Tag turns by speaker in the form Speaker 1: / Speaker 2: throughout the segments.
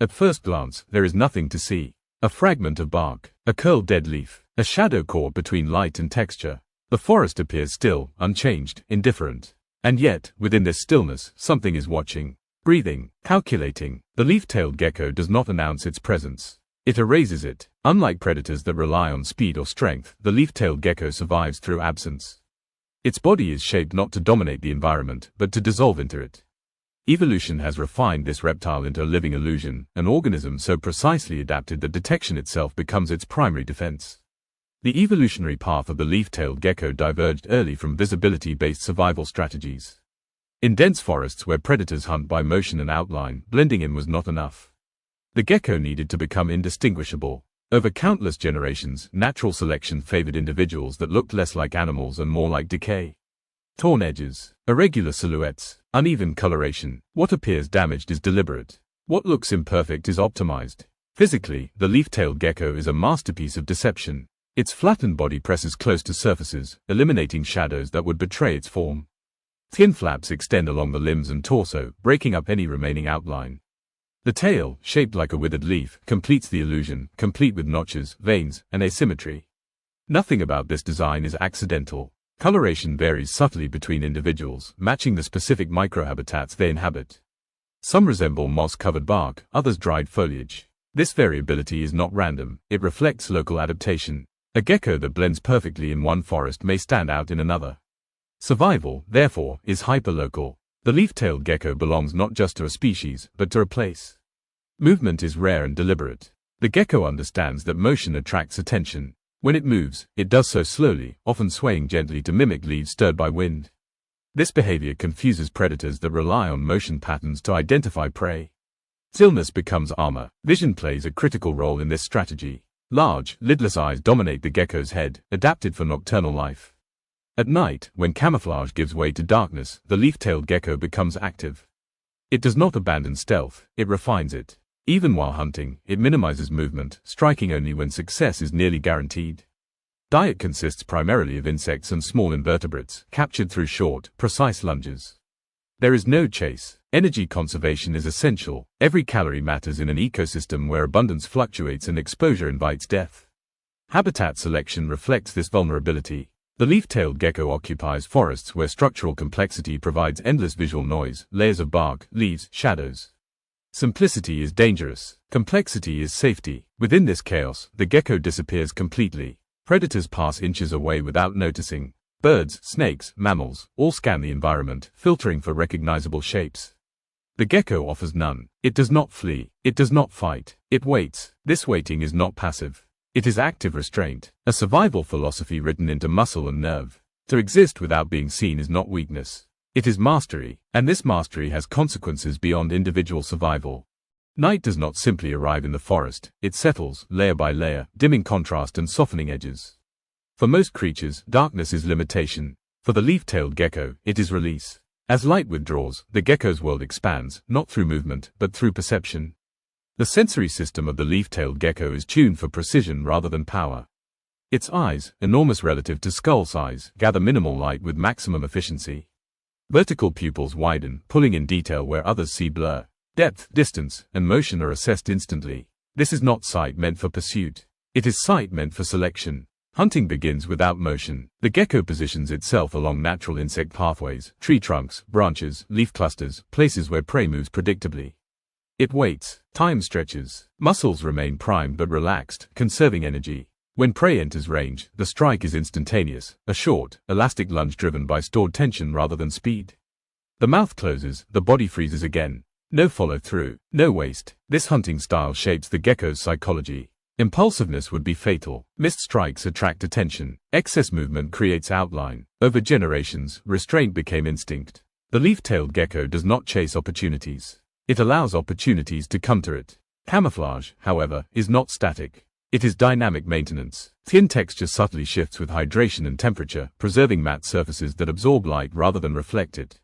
Speaker 1: At first glance, there is nothing to see. A fragment of bark, a curled dead leaf, a shadow caught between light and texture. The forest appears still, unchanged, indifferent. And yet, within this stillness, something is watching, breathing, calculating. The leaf-tailed gecko does not announce its presence. It erases it. Unlike predators that rely on speed or strength, the leaf-tailed gecko survives through absence. Its body is shaped not to dominate the environment, but to dissolve into it. Evolution has refined this reptile into a living illusion, an organism so precisely adapted that detection itself becomes its primary defense. The evolutionary path of the leaf-tailed gecko diverged early from visibility-based survival strategies. In dense forests where predators hunt by motion and outline, blending in was not enough. The gecko needed to become indistinguishable. Over countless generations, natural selection favored individuals that looked less like animals and more like decay. Torn edges, irregular silhouettes, uneven coloration. What appears damaged is deliberate. What looks imperfect is optimized. Physically, the leaf-tailed gecko is a masterpiece of deception. Its flattened body presses close to surfaces, eliminating shadows that would betray its form. Thin flaps extend along the limbs and torso, breaking up any remaining outline. The tail, shaped like a withered leaf, completes the illusion, complete with notches, veins, and asymmetry. Nothing about this design is accidental. Coloration varies subtly between individuals, matching the specific microhabitats they inhabit. Some resemble moss-covered bark, others dried foliage. This variability is not random, it reflects local adaptation. A gecko that blends perfectly in one forest may stand out in another. Survival, therefore, is hyperlocal. The leaf-tailed gecko belongs not just to a species, but to a place. Movement is rare and deliberate. The gecko understands that motion attracts attention. When it moves, it does so slowly, often swaying gently to mimic leaves stirred by wind. This behavior confuses predators that rely on motion patterns to identify prey. Stillness becomes armor. Vision plays a critical role in this strategy. Large, lidless eyes dominate the gecko's head, adapted for nocturnal life. At night, when camouflage gives way to darkness, the leaf-tailed gecko becomes active. It does not abandon stealth, it refines it. Even while hunting, it minimizes movement, striking only when success is nearly guaranteed. Diet consists primarily of insects and small invertebrates, captured through short, precise lunges. There is no chase. Energy conservation is essential. Every calorie matters in an ecosystem where abundance fluctuates and exposure invites death. Habitat selection reflects this vulnerability. The leaf-tailed gecko occupies forests where structural complexity provides endless visual noise, layers of bark, leaves, shadows. Simplicity is dangerous. Complexity is safety. Within this chaos, the gecko disappears completely. Predators pass inches away without noticing. Birds, snakes, mammals, all scan the environment, filtering for recognizable shapes. The gecko offers none. It does not flee. It does not fight. It waits. This waiting is not passive. It is active restraint, a survival philosophy written into muscle and nerve. To exist without being seen is not weakness. It is mastery, and this mastery has consequences beyond individual survival. Night does not simply arrive in the forest, it settles, layer by layer, dimming contrast and softening edges. For most creatures, darkness is limitation. For the leaf-tailed gecko, it is release. As light withdraws, the gecko's world expands, not through movement, but through perception. The sensory system of the leaf-tailed gecko is tuned for precision rather than power. Its eyes, enormous relative to skull size, gather minimal light with maximum efficiency. Vertical pupils widen, pulling in detail where others see blur. Depth, distance, and motion are assessed instantly. This is not sight meant for pursuit. It is sight meant for selection. Hunting begins without motion. The gecko positions itself along natural insect pathways, tree trunks, branches, leaf clusters, places where prey moves predictably. It waits. Time stretches. Muscles remain primed but relaxed, conserving energy. When prey enters range, the strike is instantaneous, a short, elastic lunge driven by stored tension rather than speed. The mouth closes, the body freezes again. No follow-through, no waste. This hunting style shapes the gecko's psychology. Impulsiveness would be fatal. Missed strikes attract attention. Excess movement creates outline. Over generations, restraint became instinct. The leaf-tailed gecko does not chase opportunities. It allows opportunities to come to it. Camouflage, however, is not static. It is dynamic maintenance. Thin texture subtly shifts with hydration and temperature, preserving matte surfaces that absorb light rather than reflect it.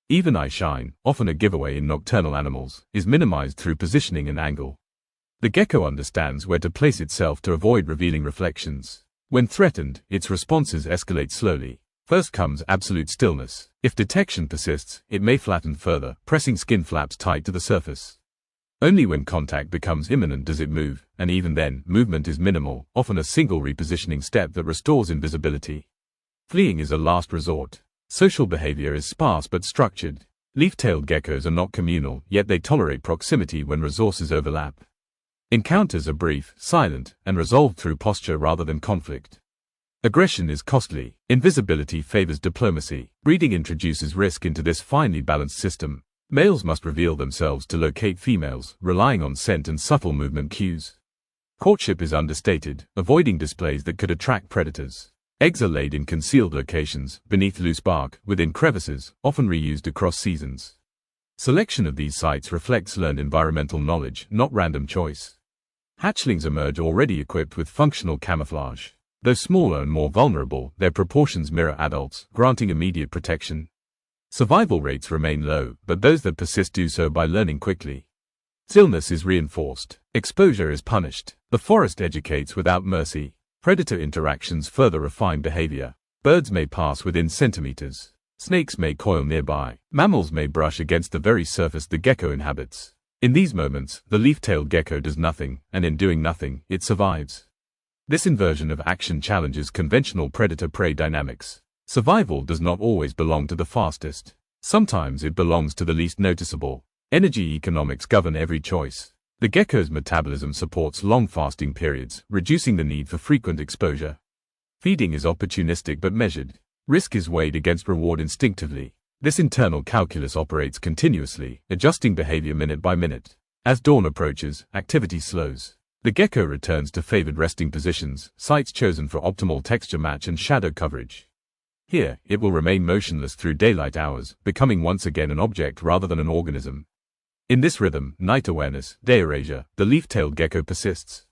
Speaker 1: Even eye shine, often a giveaway in nocturnal animals, is minimized through positioning and angle. The gecko understands where to place itself to avoid revealing reflections. When threatened, its responses escalate slowly. First comes absolute stillness. If detection persists, it may flatten further, pressing skin flaps tight to the surface. Only when contact becomes imminent does it move, and even then, movement is minimal, often a single repositioning step that restores invisibility. Fleeing is a last resort. Social behavior is sparse but structured. Leaf-tailed geckos are not communal, yet they tolerate proximity when resources overlap. Encounters are brief, silent, and resolved through posture rather than conflict. Aggression is costly. Invisibility favors diplomacy. Breeding introduces risk into this finely balanced system. Males must reveal themselves to locate females, relying on scent and subtle movement cues. Courtship is understated, avoiding displays that could attract predators. Eggs are laid in concealed locations, beneath loose bark, within crevices, often reused across seasons. Selection of these sites reflects learned environmental knowledge, not random choice. Hatchlings emerge already equipped with functional camouflage. Though smaller and more vulnerable, their proportions mirror adults, granting immediate protection. Survival rates remain low, but those that persist do so by learning quickly. Stillness is reinforced. Exposure is punished. The forest educates without mercy. Predator interactions further refine behavior. Birds may pass within centimeters. Snakes may coil nearby. Mammals may brush against the very surface the gecko inhabits. In these moments, the leaf-tailed gecko does nothing, and in doing nothing, it survives. This inversion of action challenges conventional predator-prey dynamics. Survival does not always belong to the fastest. Sometimes it belongs to the least noticeable. Energy economics govern every choice. The gecko's metabolism supports long fasting periods, reducing the need for frequent exposure. Feeding is opportunistic but measured. Risk is weighed against reward instinctively. This internal calculus operates continuously, adjusting behavior minute by minute. As dawn approaches, activity slows. The gecko returns to favored resting positions, sites chosen for optimal texture match and shadow coverage. Here, it will remain motionless through daylight hours, becoming once again an object rather than an organism. In this rhythm, night awareness, day erasure, the leaf-tailed gecko persists.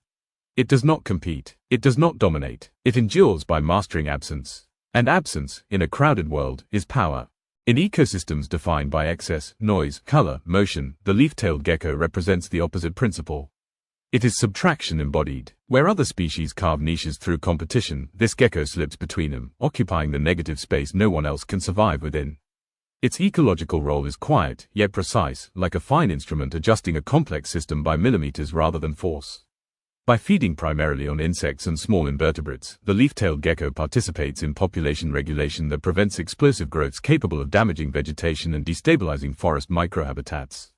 Speaker 1: It does not compete. It does not dominate. It endures by mastering absence. And absence, in a crowded world, is power. In ecosystems defined by excess, noise, color, motion, the leaf-tailed gecko represents the opposite principle. It is subtraction embodied. Where other species carve niches through competition, this gecko slips between them, occupying the negative space no one else can survive within. Its ecological role is quiet, yet precise, like a fine instrument adjusting a complex system by millimeters rather than force. By feeding primarily on insects and small invertebrates, the leaf-tailed gecko participates in population regulation that prevents explosive growths capable of damaging vegetation and destabilizing forest microhabitats.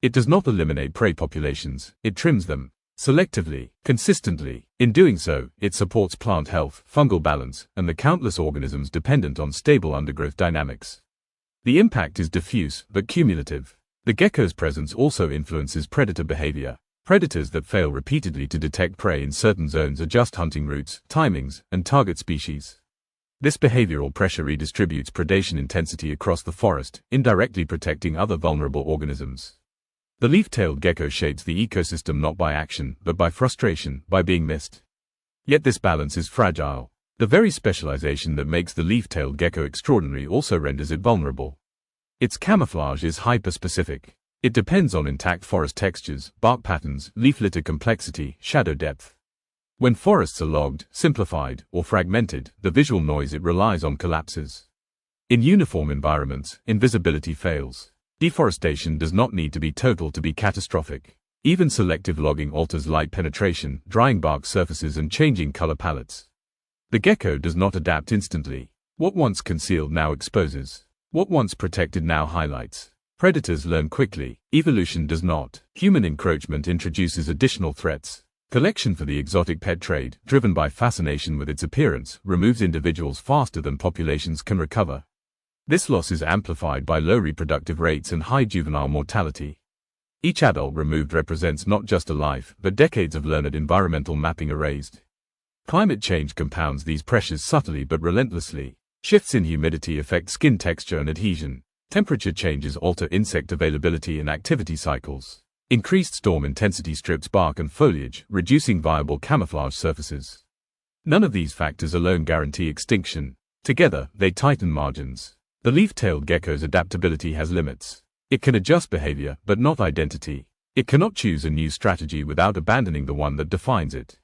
Speaker 1: It does not eliminate prey populations, it trims them. Selectively, consistently. In doing so, it supports plant health, fungal balance, and the countless organisms dependent on stable undergrowth dynamics. The impact is diffuse, but cumulative. The gecko's presence also influences predator behavior. Predators that fail repeatedly to detect prey in certain zones adjust hunting routes, timings, and target species. This behavioral pressure redistributes predation intensity across the forest, indirectly protecting other vulnerable organisms. The leaf-tailed gecko shapes the ecosystem not by action, but by frustration, by being missed. Yet this balance is fragile. The very specialization that makes the leaf-tailed gecko extraordinary also renders it vulnerable. Its camouflage is hyper-specific. It depends on intact forest textures, bark patterns, leaf litter complexity, shadow depth. When forests are logged, simplified, or fragmented, the visual noise it relies on collapses. In uniform environments, invisibility fails. Deforestation does not need to be total to be catastrophic. Even selective logging alters light penetration, drying bark surfaces and changing color palettes. The gecko does not adapt instantly. What once concealed now exposes. What once protected now highlights. Predators learn quickly. Evolution does not. Human encroachment introduces additional threats. Collection for the exotic pet trade, driven by fascination with its appearance, removes individuals faster than populations can recover. This loss is amplified by low reproductive rates and high juvenile mortality. Each adult removed represents not just a life, but decades of learned environmental mapping erased. Climate change compounds these pressures subtly but relentlessly. Shifts in humidity affect skin texture and adhesion. Temperature changes alter insect availability and activity cycles. Increased storm intensity strips bark and foliage, reducing viable camouflage surfaces. None of these factors alone guarantee extinction. Together, they tighten margins. The leaf-tailed gecko's adaptability has limits. It can adjust behavior, but not identity. It cannot choose a new strategy without abandoning the one that defines it.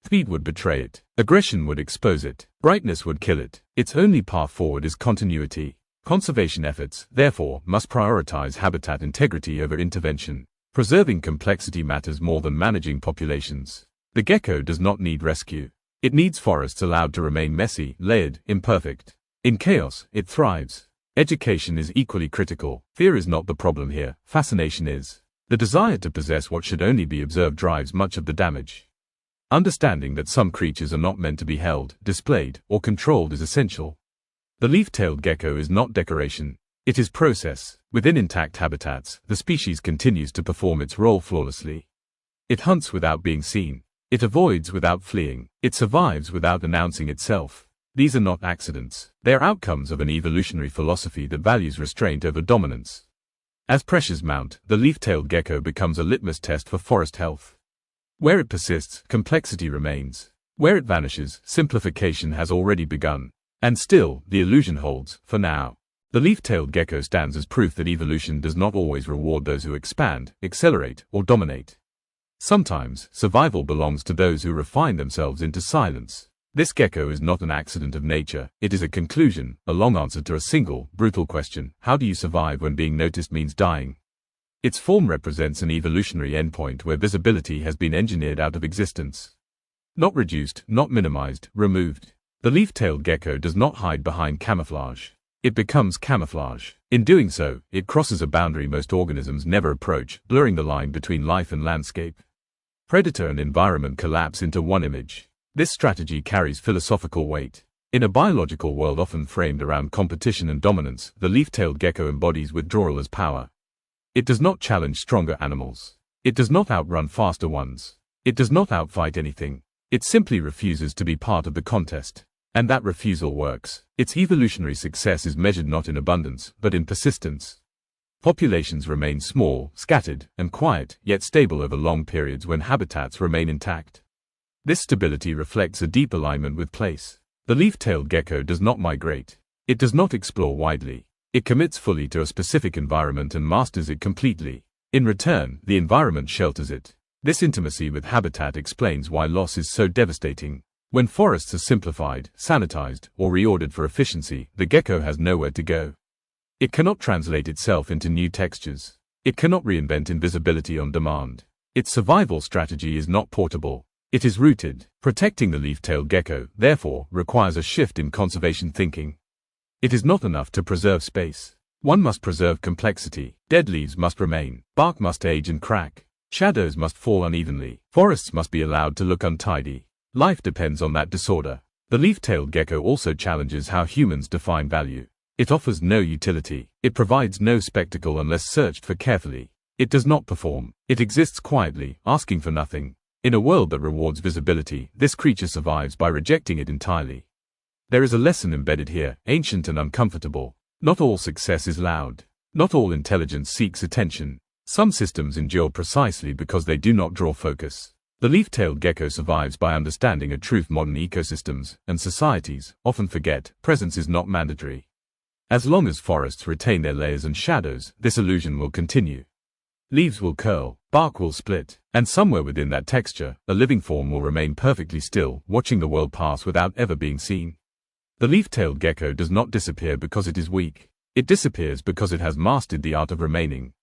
Speaker 1: Speed would betray it. Aggression would expose it. Brightness would kill it. Its only path forward is continuity. Conservation efforts, therefore, must prioritize habitat integrity over intervention. Preserving complexity matters more than managing populations. The gecko does not need rescue. It needs forests allowed to remain messy, layered, imperfect. In chaos, it thrives. Education is equally critical. Fear is not the problem here, fascination is. The desire to possess what should only be observed drives much of the damage. Understanding that some creatures are not meant to be held, displayed, or controlled is essential. The leaf-tailed gecko is not decoration. It is process. Within intact habitats, the species continues to perform its role flawlessly. It hunts without being seen. It avoids without fleeing. It survives without announcing itself. These are not accidents. They are outcomes of an evolutionary philosophy that values restraint over dominance. As pressures mount, the leaf-tailed gecko becomes a litmus test for forest health. Where it persists, complexity remains. Where it vanishes, simplification has already begun. And still, the illusion holds, for now. The leaf-tailed gecko stands as proof that evolution does not always reward those who expand, accelerate, or dominate. Sometimes, survival belongs to those who refine themselves into silence. This gecko is not an accident of nature, it is a conclusion, a long answer to a single, brutal question: how do you survive when being noticed means dying? Its form represents an evolutionary endpoint where visibility has been engineered out of existence. Not reduced, not minimized, removed. The leaf-tailed gecko does not hide behind camouflage. It becomes camouflage. In doing so, it crosses a boundary most organisms never approach, blurring the line between life and landscape. Predator and environment collapse into one image. This strategy carries philosophical weight. In a biological world often framed around competition and dominance, the leaf-tailed gecko embodies withdrawal as power. It does not challenge stronger animals. It does not outrun faster ones. It does not outfight anything. It simply refuses to be part of the contest. And that refusal works. Its evolutionary success is measured not in abundance, but in persistence. Populations remain small, scattered, and quiet, yet stable over long periods when habitats remain intact. This stability reflects a deep alignment with place. The leaf-tailed gecko does not migrate. It does not explore widely. It commits fully to a specific environment and masters it completely. In return, the environment shelters it. This intimacy with habitat explains why loss is so devastating. When forests are simplified, sanitized, or reordered for efficiency, the gecko has nowhere to go. It cannot translate itself into new textures. It cannot reinvent invisibility on demand. Its survival strategy is not portable. It is rooted. Protecting the leaf-tailed gecko, therefore, requires a shift in conservation thinking. It is not enough to preserve space. One must preserve complexity. Dead leaves must remain. Bark must age and crack. Shadows must fall unevenly. Forests must be allowed to look untidy. Life depends on that disorder. The leaf-tailed gecko also challenges how humans define value. It offers no utility. It provides no spectacle unless searched for carefully. It does not perform. It exists quietly, asking for nothing. In a world that rewards visibility, this creature survives by rejecting it entirely. There is a lesson embedded here, ancient and uncomfortable. Not all success is loud. Not all intelligence seeks attention. Some systems endure precisely because they do not draw focus. The leaf-tailed gecko survives by understanding a truth modern ecosystems and societies often forget: presence is not mandatory. As long as forests retain their layers and shadows, this illusion will continue. Leaves will curl, bark will split, and somewhere within that texture, a living form will remain perfectly still, watching the world pass without ever being seen. The leaf-tailed gecko does not disappear because it is weak. It disappears because it has mastered the art of remaining.